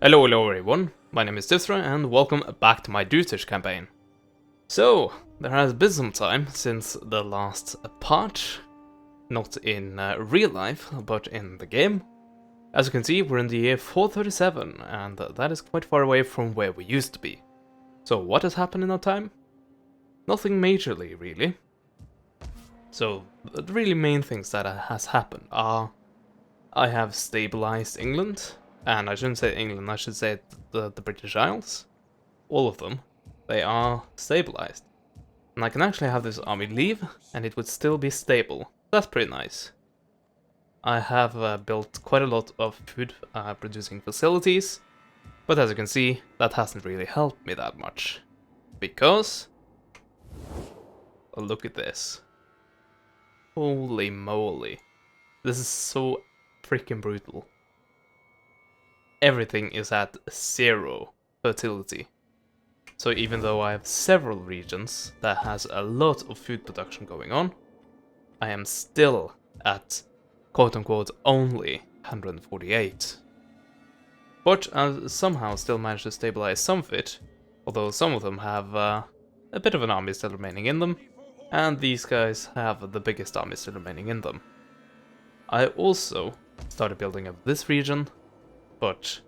Hello everyone, my name is Attila and welcome back to my Jutes campaign. So, there has been some time since the last part, not in real life, but in the game. As you can see, we're in the year 437, and that is quite far away from where we used to be. So what has happened in that time? Nothing majorly, really. So, the really main things that has happened are, I have stabilized England. And I shouldn't say England, I should say the British Isles. All of them. They are stabilized. And I can actually have this army leave, and it would still be stable. That's pretty nice. I have built quite a lot of food producing facilities, but as you can see, that hasn't really helped me that much. Because... look at this. Holy moly. This is so freaking brutal. Everything is at 0 fertility. So even though I have several regions that has a lot of food production going on, I am still at quote-unquote only 148. But I somehow still managed to stabilize some of it, although some of them have a bit of an army still remaining in them, and these guys have the biggest army still remaining in them. I also started building up this region, but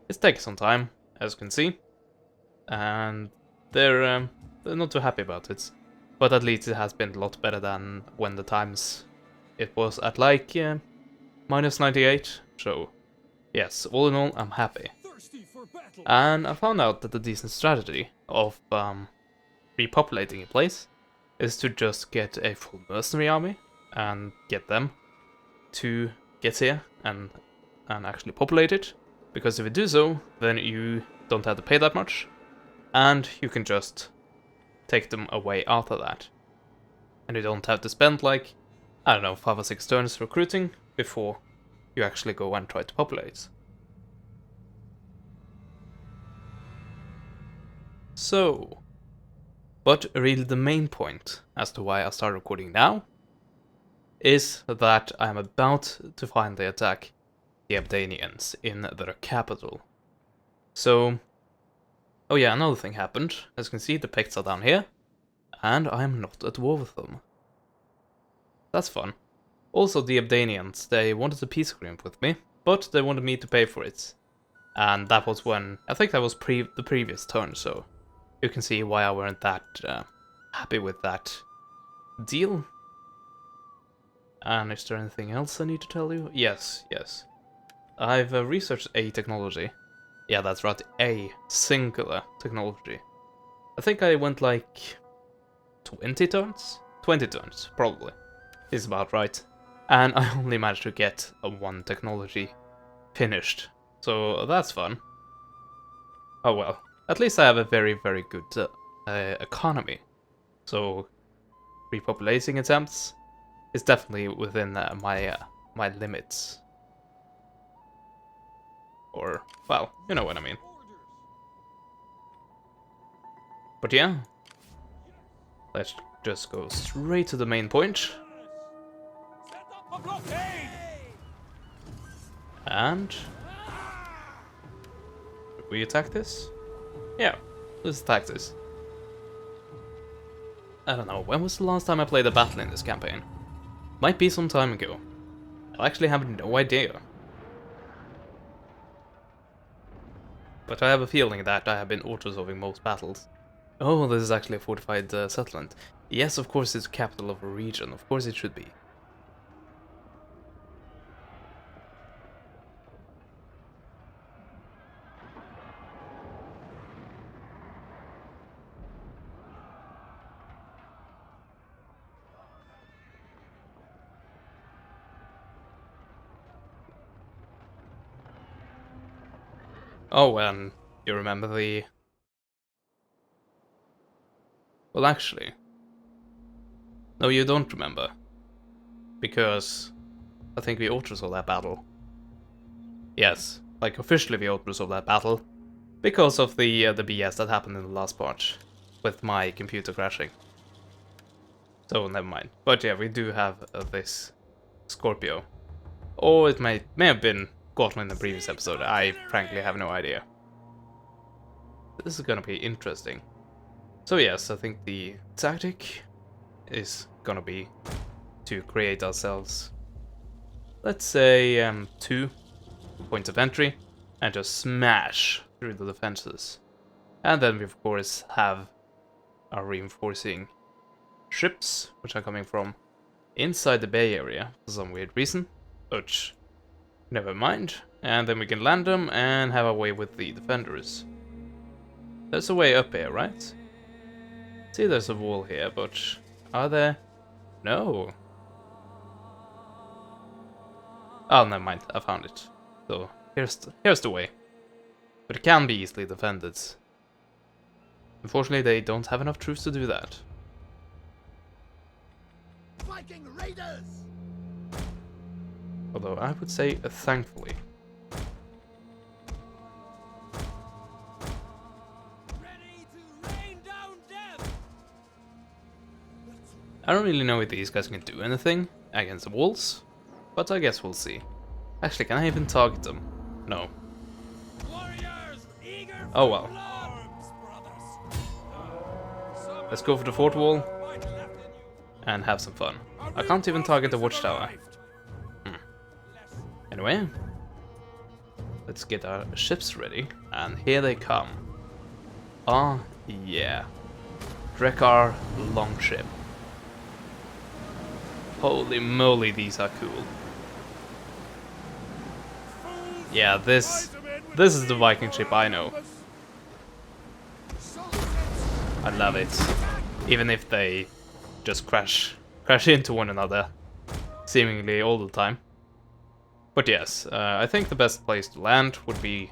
it's taking some time, as you can see, and they're not too happy about it. But at least it has been a lot better than when the times it was at like minus 98. So yes, all in all, I'm happy. And I found out that the decent strategy of repopulating a place is to just get a full mercenary army and get them to get here and actually populate it. Because if you do so, then you don't have to pay that much, and you can just take them away after that. And you don't have to spend like, I don't know, 5 or 6 turns recruiting before you actually go and try to populate. So, but really the main point as to why I start recording now is that I'm about to finally attack the Abdanians in their capital. So, oh yeah, another thing happened. As you can see, the Picts are down here, and I am not at war with them. That's fun. Also, the Abdanians, they wanted a peace agreement with me, but they wanted me to pay for it. And that was when, I think that was the previous turn, so you can see why I weren't that happy with that deal. And is there anything else I need to tell you? Yes. I've researched a technology. Yeah, that's right, a singular technology. I think I went like 20 turns? 20 turns, probably. Is about right. And I only managed to get one technology finished. So that's fun. Oh well, at least I have a very, very good economy. So repopulating attempts is definitely within my limits. Or, well, you know what I mean. But yeah, let's just go straight to the main point. And we attack this? Yeah, let's attack this. I don't know, when was the last time I played a battle in this campaign? Might be some time ago. I actually have no idea. But I have a feeling that I have been auto-solving most battles. Oh, this is actually a fortified settlement. Yes, of course it's the capital of a region. Of course it should be. Oh, and you remember the... Well, actually... No, you don't remember. Because I think we auto-solved that battle. Yes, like officially we auto-solved that battle. Because of the BS that happened in the last part. With my computer crashing. So, never mind. But yeah, we do have this Scorpio. Or it may have been gotten in the previous episode. I frankly have no idea. This is gonna be interesting. So yes, I think the tactic is gonna be to create ourselves, let's say, 2 points of entry and just smash through the defenses. And then we of course have our reinforcing ships, which are coming from inside the bay area for some weird reason, but never mind. And then we can land them and have our way with the defenders. There's a way up here, right? See, there's a wall here, but are there? No. Oh, never mind, I found it. So here's the way. But it can be easily defended. Unfortunately, they don't have enough troops to do that. Viking raiders! Although I would say, thankfully. Ready to rain down death! I don't really know if these guys can do anything against the walls, but I guess we'll see. Actually, can I even target them? No. Warriors, eager Oh well. blood! Let's go for the fort wall Fight left in you. and have some fun. I can't even target the watchtower. Anyway, let's get our ships ready, and here they come. Ah, yeah. Drekar longship. Holy moly, these are cool. Yeah, this is the Viking ship I know. I love it. Even if they just crash into one another, seemingly all the time. But yes, I think the best place to land would be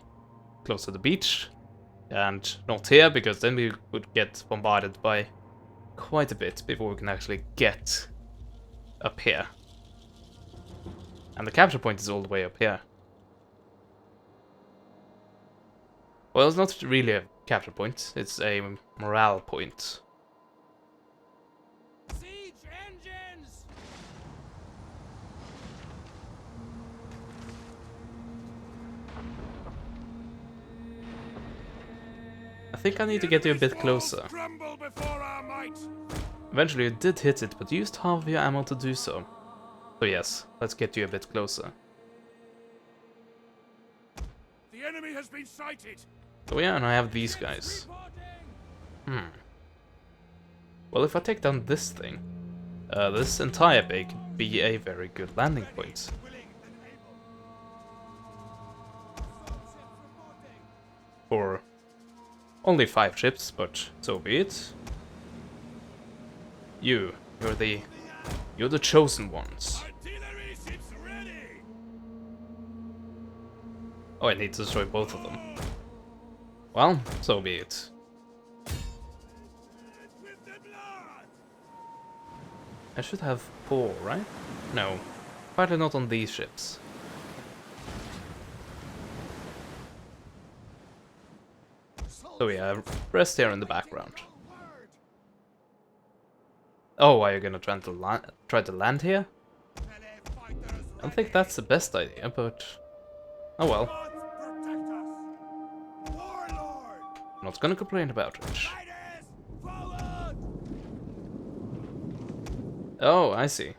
close to the beach, and not here, because then we would get bombarded by quite a bit before we can actually get up here. And the capture point is all the way up here. Well, it's not really a capture point, it's a morale point. Siege engines! I think I need to get you a bit closer. Crumble before our might. Eventually you did hit it, but you used half of your ammo to do so. So yes, let's get you a bit closer. The enemy has been sighted. Oh yeah, and I have these guys. Well, if I take down this thing, this entire bay could be a very good landing point. For only 5 ships, but so be it. You're the chosen ones. Artillery ships ready. Oh, I need to destroy both of them. Well, so be it. With the blood. I should have 4, right? No. Apparently not on these ships. So yeah, rest here in the background. Oh, are you gonna try to land here? I don't think that's the best idea, but oh well. Not gonna complain about it. Oh, I see.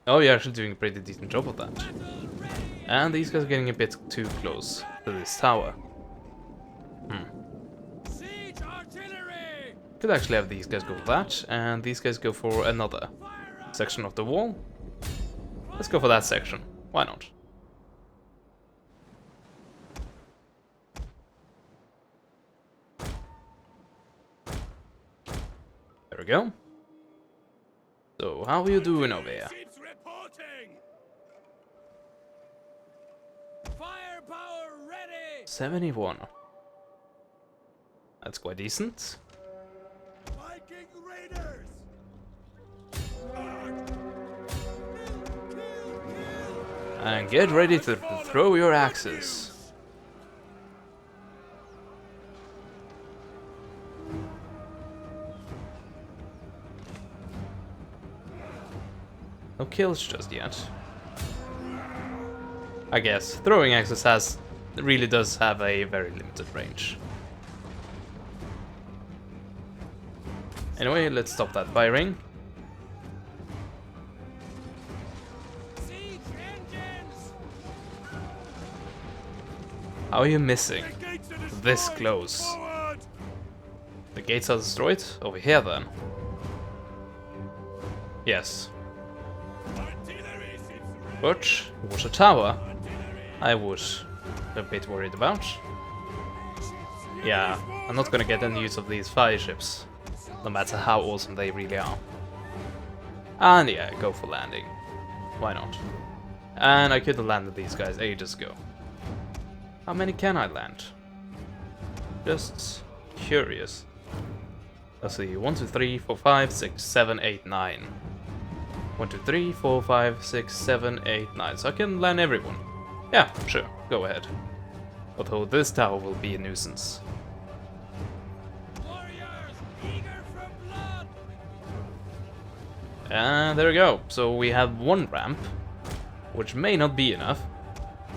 Oh, you're actually doing a pretty decent job of that. And these guys are getting a bit too close to this tower. Siege artillery. Could actually have these guys go for that, and these guys go for another section of the wall. Let's go for that section. Why not? There we go. So, how are you doing over here? Ships reporting. Firepower ready. 71. That's quite decent. Viking raiders. And get ready to throw your axes. No kills just yet. I guess throwing axes really does have a very limited range. Anyway, let's stop that firing. Siege engines! How are you missing? The gates are destroyed! This close. Forward! The gates are destroyed? Over here then. Yes. Artillery seems ready! But water tower, I was a bit worried about. Yeah, I'm not gonna get any use of these fire ships, no matter how awesome they really are. And yeah, go for landing. Why not? And I could have landed these guys ages ago. How many can I land? Just curious. Let's see, 1, 2, 3, 4, 5, 6, 7, 8, 9. 1, 2, 3, 4, 5, 6, 7, 8, 9. So I can land everyone. Yeah, sure, go ahead. Although this tower will be a nuisance. Warriors, eager for blood! And there we go. So we have one ramp, which may not be enough,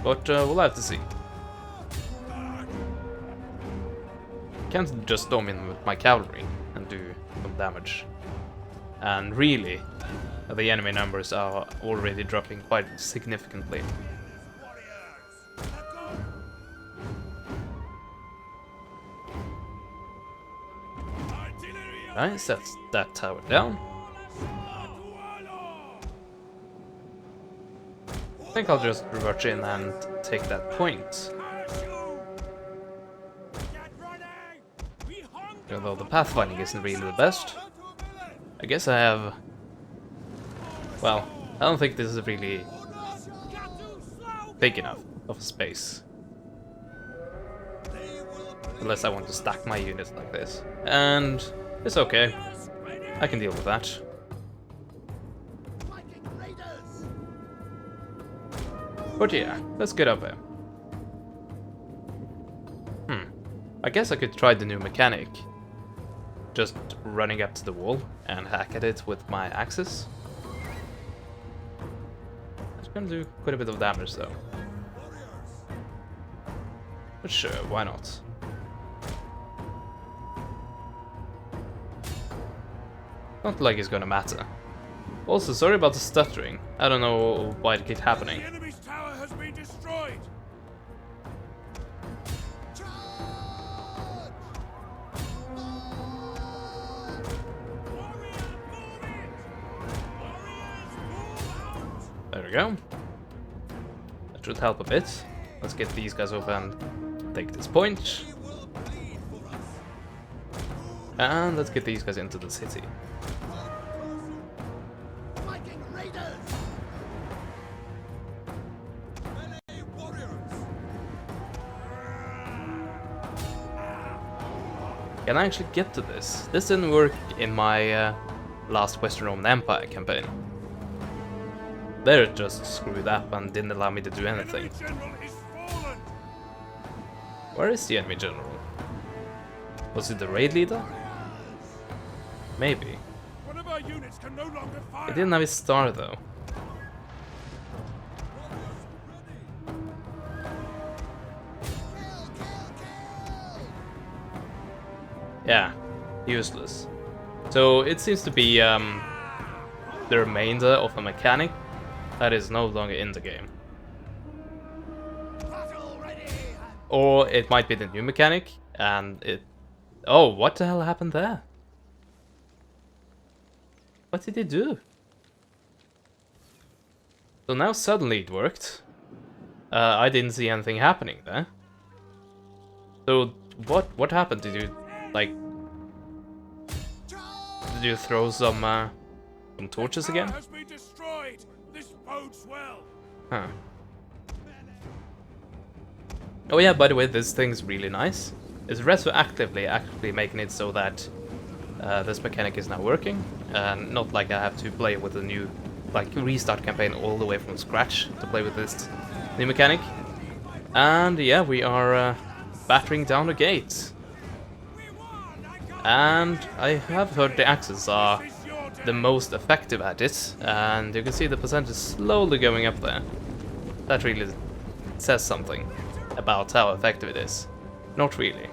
but we'll have to see. Can't just storm in with my cavalry and do some damage. And really, the enemy numbers are already dropping quite significantly. Nice, that's that tower down. I think I'll just rush in and take that point. Although the pathfinding isn't really the best. I guess I have... Well, I don't think this is really big enough of a space. Unless I want to stack my units like this. And it's okay. I can deal with that. But yeah, let's get up there. I guess I could try the new mechanic. Just running up to the wall and hack at it with my axes. It's gonna do quite a bit of damage though. But sure, why not? Not like it's gonna matter. Also, sorry about the stuttering. I don't know why it keeps happening. The enemy's tower has been destroyed! There we go. That should help a bit. Let's get these guys over and take this point. And let's get these guys into the city. Can I actually get to this? This didn't work in my last Western Roman Empire campaign. There it just screwed up and didn't allow me to do anything. Where is the enemy general? Was it the raid leader? Maybe. One of our units can no longer fire. It didn't have his star though. Yeah, useless. So it seems to be the remainder of a mechanic that is no longer in the game. Or it might be the new mechanic and it... Oh, what the hell happened there? What did he do? So now suddenly it worked. I didn't see anything happening there. So what happened? Did you like? Did you throw some torches again? Has been destroyed. This bodes well. Huh. Oh yeah, by the way, this thing's really nice. It's retroactively actually making it so that this mechanic is now working, and not like I have to play with a new, like, restart campaign all the way from scratch to play with this new mechanic. And yeah, we are battering down the gates. And I have heard the axes are the most effective at it, and you can see the percentage slowly going up there. That really says something about how effective it is. Not really.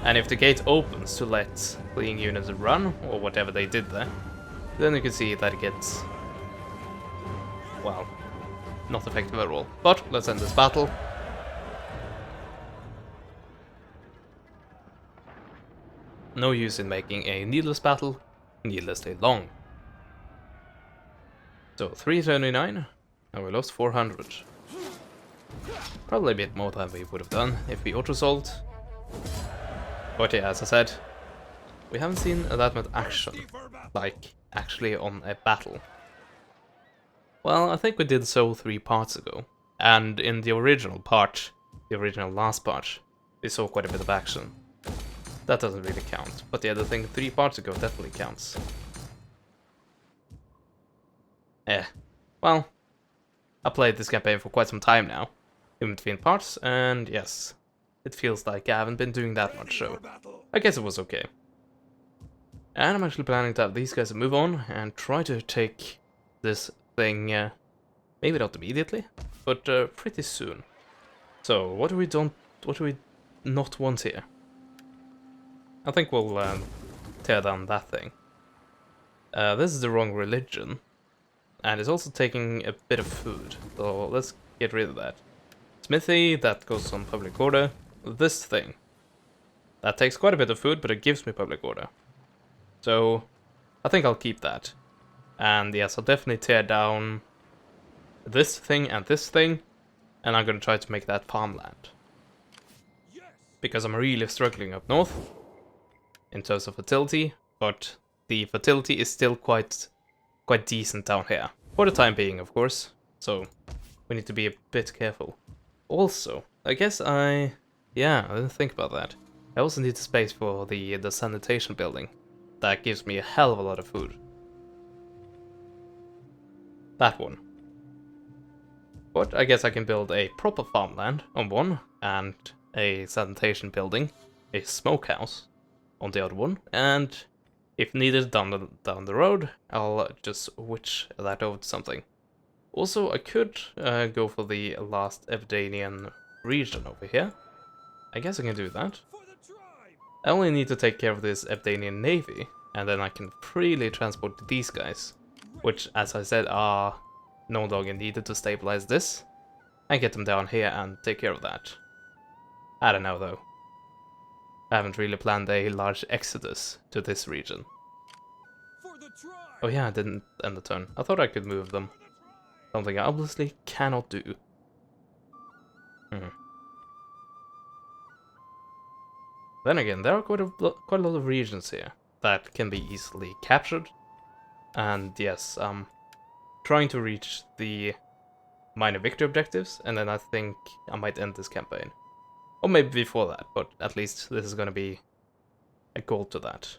And if the gate opens to let fleeing units run, or whatever they did there, then you can see that it gets, well, not effective at all. But let's end this battle. No use in making a needless battle needlessly long. So 379, and we lost 400. Probably a bit more than we would have done if we auto-solved. But yeah, as I said, we haven't seen that much action, like actually on a battle. Well, I think we did so 3 parts ago, and in the original part, the original last part, we saw quite a bit of action. That doesn't really count, but the other thing 3 parts ago definitely counts. Well, I played this campaign for quite some time now, in between parts, and yes, it feels like I haven't been doing that much, so I guess it was okay. And I'm actually planning to have these guys move on and try to take this thing, maybe not immediately, but pretty soon. So what do we not want here? I think we'll tear down that thing. This is the wrong religion, and it's also taking a bit of food, so let's get rid of that. Smithy, that goes on public order. This thing, that takes quite a bit of food, but it gives me public order. So I think I'll keep that. And yes, I'll definitely tear down this thing, and I'm gonna try to make that farmland. Because I'm really struggling up north in terms of fertility, but the fertility is still quite decent down here. For the time being, of course. So we need to be a bit careful. Also, I guess I didn't think about that. I also need space for the sanitation building. That gives me a hell of a lot of food. That one. But I guess I can build a proper farmland on one, and a sanitation building, a smokehouse on the other one, and if needed down the road, I'll just switch that over to something. Also, I could go for the last Evdanian region over here. I guess I can do that. I only need to take care of this Evdanian navy, and then I can freely transport these guys, which, as I said, are no longer needed to stabilize this, and get them down here and take care of that. I don't know though. I haven't really planned a large exodus to this region. Oh yeah, I didn't end the turn. I thought I could move them. Something I obviously cannot do. Then again, there are quite a lot of regions here that can be easily captured. And yes, I'm trying to reach the minor victory objectives, and then I think I might end this campaign. Or maybe before that, but at least this is going to be a goal to that.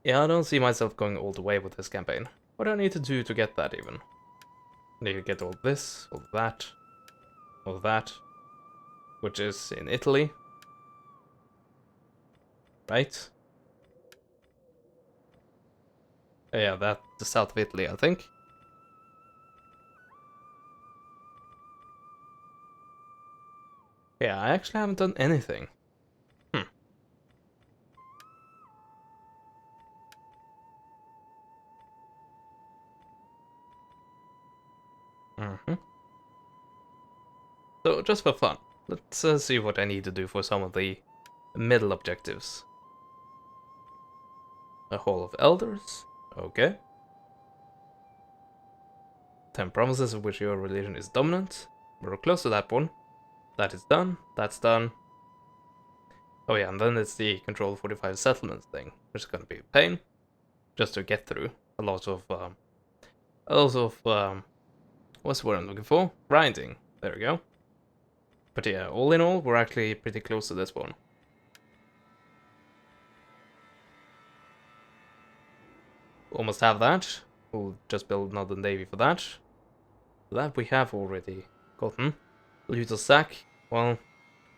Yeah, I don't see myself going all the way with this campaign. What do I need to do to get that even? I need to get all this, all that, which is in Italy. Right? Yeah, that's the south of Italy, I think. Yeah, I actually haven't done anything. So, just for fun, let's see what I need to do for some of the middle objectives. A Hall of Elders, okay. 10 provinces of which your religion is dominant. We're close to that one. That is done, that's done. Oh yeah, and then it's the control 45 settlements thing, which is gonna be a pain, just to get through. A lot of what's the word I'm looking for? Grinding. There we go. But yeah, all in all, we're actually pretty close to this one. Almost have that. We'll just build another navy for that. That we have already gotten. Jutes sack. Well,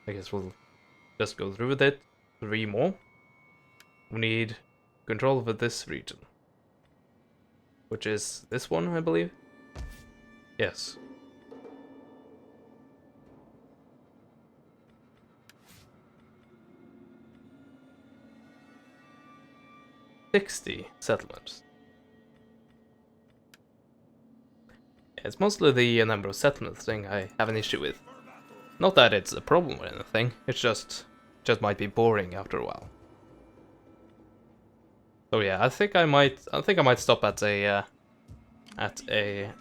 I guess we'll just go through with it. 3 more. We need control over this region, which is this one, I believe. Yes. 60 settlements. It's mostly the number of settlements thing I have an issue with. Not that it's a problem or anything, it's just might be boring after a while. So yeah, I think I might stop at a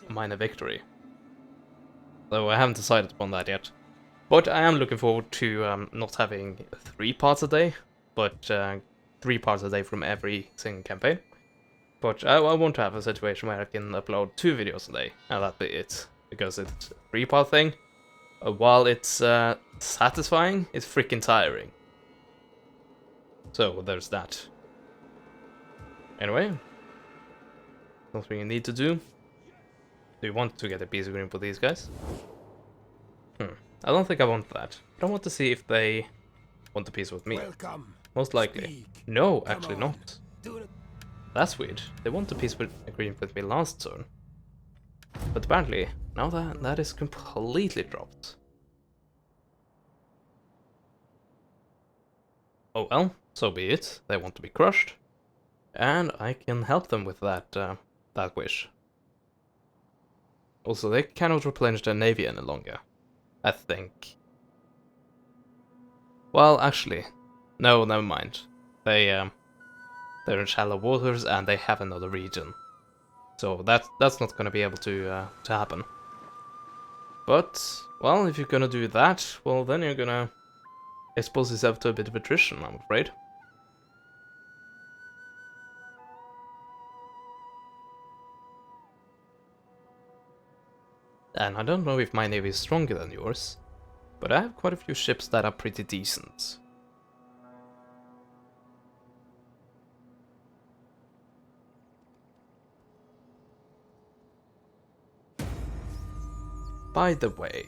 minor victory. Though I haven't decided upon that yet. But I am looking forward to not having 3 parts a day, but 3 parts a day from every single campaign. But I want to have a situation where I can upload 2 videos a day, and that'd be it. Because it's a 3-part thing. While it's satisfying, it's freaking tiring. So there's that. Anyway, something you need to do. Do you want to get a peace agreement with these guys? I don't think I want that. But I want to see if they want a peace with me. Most likely. No, actually not. That's weird. They want a peace agreement with me last turn. But apparently, now that is completely dropped. Oh well, so be it. They want to be crushed. And I can help them with that wish. Also, they cannot replenish their navy any longer, I think. Well, actually, no, never mind. They're in shallow waters and they have another region, so that's not gonna be able to happen. But well, if you're gonna do that, well, then you're gonna expose yourself to a bit of attrition, I'm afraid. And I don't know if my navy is stronger than yours, but I have quite a few ships that are pretty decent. By the way,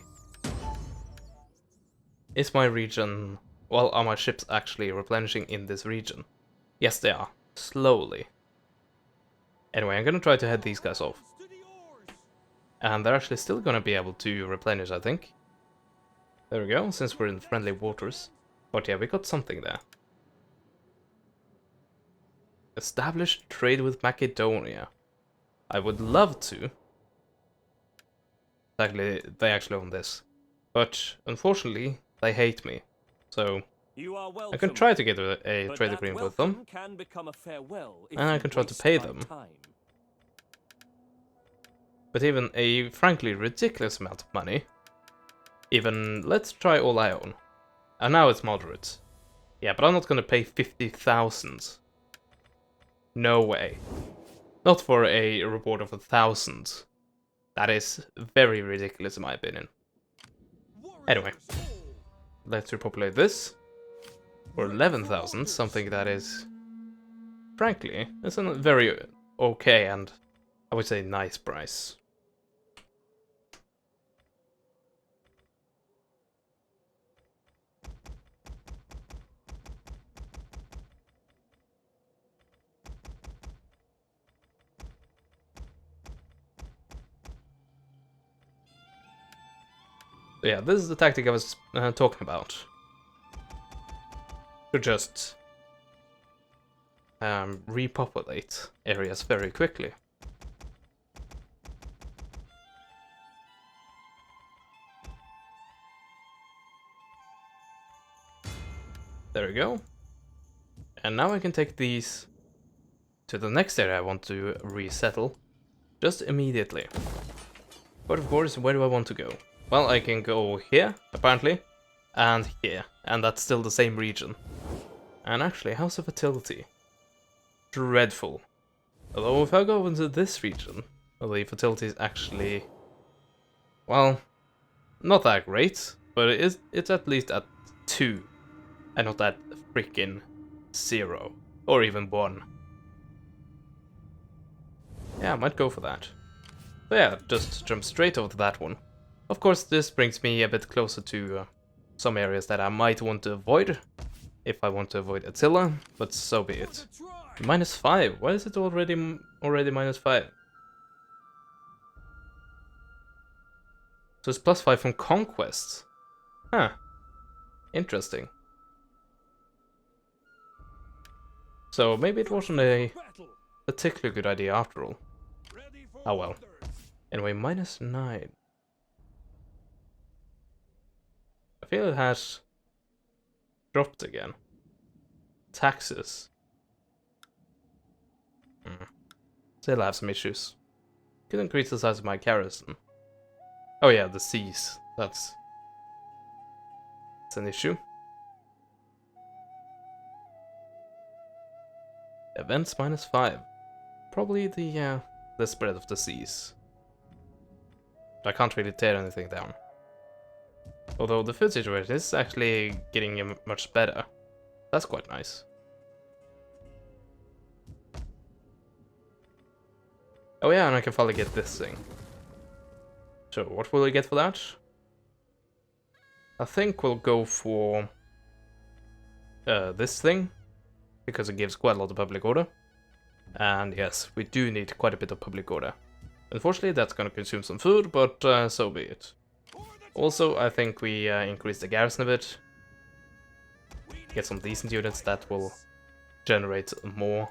is my region... well, are my ships actually replenishing in this region? Yes, they are. Slowly. Anyway, I'm gonna try to head these guys off. And they're actually still gonna be able to replenish, I think. There we go, since we're in friendly waters. But yeah, we got something there. Establish trade with Macedonia. I would love to. Exactly, they actually own this. But unfortunately, they hate me. So I can try to get a trade agreement with them. And I can try to pay them. But even a frankly ridiculous amount of money. Even, let's try all I own. And now it's moderate. Yeah, but I'm not gonna pay 50,000. No way. Not for a reward of 1,000. That is very ridiculous in my opinion. Anyway, let's repopulate this. For 11,000, something that is, frankly, it's a very okay and I would say nice price. So yeah, this is the tactic I was talking about. To just repopulate areas very quickly. There we go. And now I can take these to the next area I want to resettle just immediately. But of course, where do I want to go? Well, I can go here, apparently, and here, and that's still the same region. And actually, House of Fertility. Dreadful. Although if I go into this region, well, the fertility is actually, well, not that great, but it's at least at 2, and not at freaking 0, or even 1. Yeah, I might go for that. So yeah, just jump straight over to that one. Of course, this brings me a bit closer to some areas that I might want to avoid, if I want to avoid Attila, but so be it. -5, why is it already -5? So it's +5 from conquest. Huh. Interesting. So maybe it wasn't a battle. particularly good idea after all. Ready for Oh well. orders. Anyway, -9. I feel it has dropped again. Taxes. Still have some issues. Could increase the size of my garrison. Oh yeah, the seas. That's an issue. Events -5. Probably the spread of the seas. I can't really tear anything down. Although the food situation is actually getting much better. That's quite nice. Oh yeah, and I can finally get this thing. So what will I get for that? I think we'll go for this thing, because it gives quite a lot of public order. And yes, we do need quite a bit of public order. Unfortunately, that's gonna consume some food, but so be it. Also, I think we increase the garrison a bit. Get some decent units that will generate more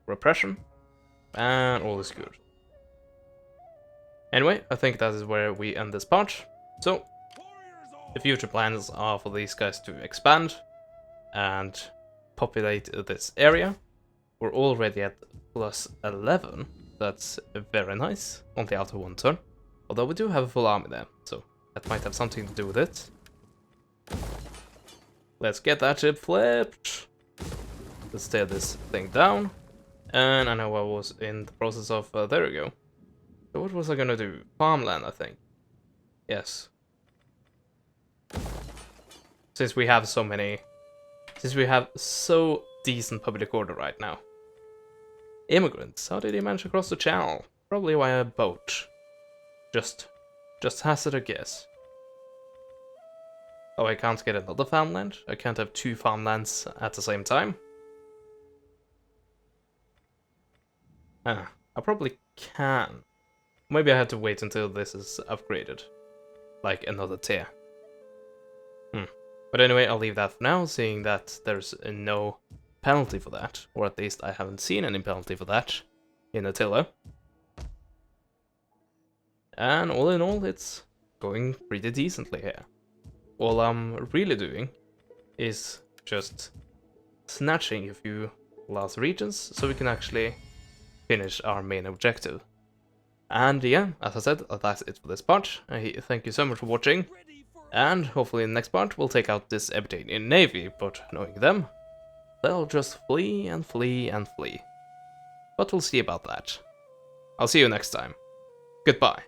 repression. And all is good. Anyway, I think that is where we end this part. So, the future plans are for these guys to expand and populate this area. We're already at +11. That's very nice on the outer one turn. Although we do have a full army there, so that might have something to do with it. Let's get that ship flipped. Let's tear this thing down. And I know I was in the process of... there we go. So what was I gonna do? Farmland, I think. Yes. Since we have so many... Since we have so decent public order right now. Immigrants. How did they manage to cross the channel? Probably via boat. Just hazard a guess. Oh, I can't get another farmland? I can't have 2 farmlands at the same time? I probably can. Maybe I had to wait until this is upgraded. Like another tier. But anyway, I'll leave that for now, seeing that there's no penalty for that. Or at least I haven't seen any penalty for that in Attila. And all in all, it's going pretty decently here. All I'm really doing is just snatching a few last regions so we can actually finish our main objective. And yeah, as I said, that's it for this part. Thank you so much for watching, and hopefully in the next part we'll take out this Ebitanian navy, but knowing them, they'll just flee and flee and flee. But we'll see about that. I'll see you next time. Goodbye.